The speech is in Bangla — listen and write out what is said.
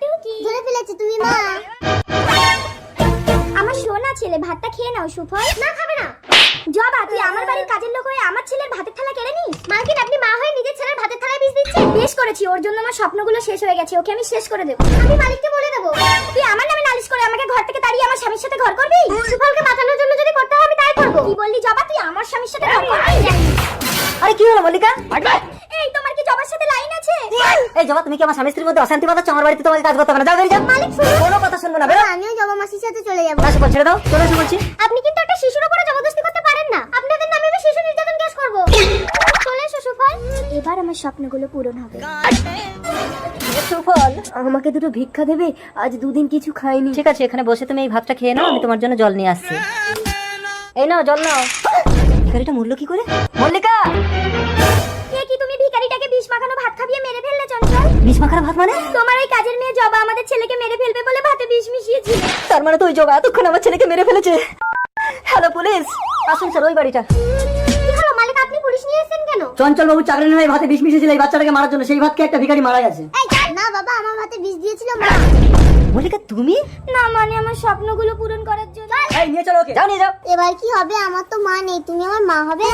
টুকি ধরে ফেলেছে তুমি মা। আমার সোনা ছেলে, ভাতটা খেয়ে নাও। সুফল না খাবে না। জবা, তুই আমার বাড়ির কাজের লোক হয়ে আমার ছেলের ভাতের থালা কেড়ে নিস। মালকিন, আপনি মা হয়ে নিজের ছেলের ভাতের থালায় বিষ দিচ্ছেন। বেশ করেছি, ওর জন্য আমার স্বপ্নগুলো শেষ হয়ে গেছে, ওকে আমি শেষ করে দেবো। আমি মালিককে বলে দেবো। তুই আমার নামে নালিশ করে আমাকে ঘর থেকে তাড়িয়ে আমার স্বামীর সাথে ঘর করবি? সুফলকে বাঁচানোর জন্য যদি করতে হয় আমি তাই করবো। কি বললি জবা, তুই আমার স্বামীর সাথে ঘর করবি? আরে কি হলো মল্লিকা? এই, তোমার কি জবার সাথে লাইন আছে? এই জবা, তুমি কি আমার স্বামী স্ত্রীর মধ্যে অশান্তি বাঁধাচ্ছ? আমার বাড়িতে তোমাকে কাজ করতে হবে না, যাও বেরিয়ে যাও। মালিক শুনুন, কোনো কথা শুনবো না, বেরো। আমিও জবা মাসির সাথে চলে যাবো। না সুফল, ছেড়ে দাও, চলে এসে বলছি। আপনি কিন্তু একটা শিশুর উপরে জবরদস্তি করতে পারেন না। আপনাদের নামে আমি শিশু নির্যাতন কেস করব। চলে এসো সুফল, এবার আমার স্বপ্নগুলো পূরণ হবে। সুফল, আমাকে দুটো ভিক্ষা দেবে? আজ দুদিন কিছু খাইনি। ঠিক আছে, এখানে বসে তুমি এই ভাতটা খেয়ে নাও, আমি তোমার জন্য জল নিয়ে আসছি। এই নাও, জল নাও। ভিখারিটা মরলো কি করে? মল্লিকা! কে কি তুমি ভিখারিটাকে বিষ মাখানো ভাত খাইয়ে মেরে ফেললে চঞ্চল? বিষ মাখার ভাত মানে? তোমার ওই কাজের মেয়ে জবা আমাদের ছেলেকে মেরে ফেলবে বলে ভাতে বিষ মিশিয়েছিল। তার মানে তো ওই জবা এতক্ষণ আমার ছেলেকে মেরে ফেলেছে। হ্যালো পুলিশ, আসুন স্যার ওই বাড়িটা। কি হলো মালিক, আপনি পুলিশ নিয়ে এসেছেন কেন? চঞ্চল বাবু চাকরি নয়, ভাতে বিষ মিশিয়েছিল এই বাচ্চাটাকে মারার জন্য। সেই ভাতকে একটা ভিখারি মারা গেছে। এই না বাবা, আমার ভাতে বিষ দিয়েছিল মা। মল্লিকা তুমি? না মানে আমার স্বপ্নগুলো পূরণ করার জন্য। এই নিয়ে চলো ওকে, যাও নিয়ে যাও। এবার কি হবে? আমার তো মা নেই, তুমি আমার মা হবে।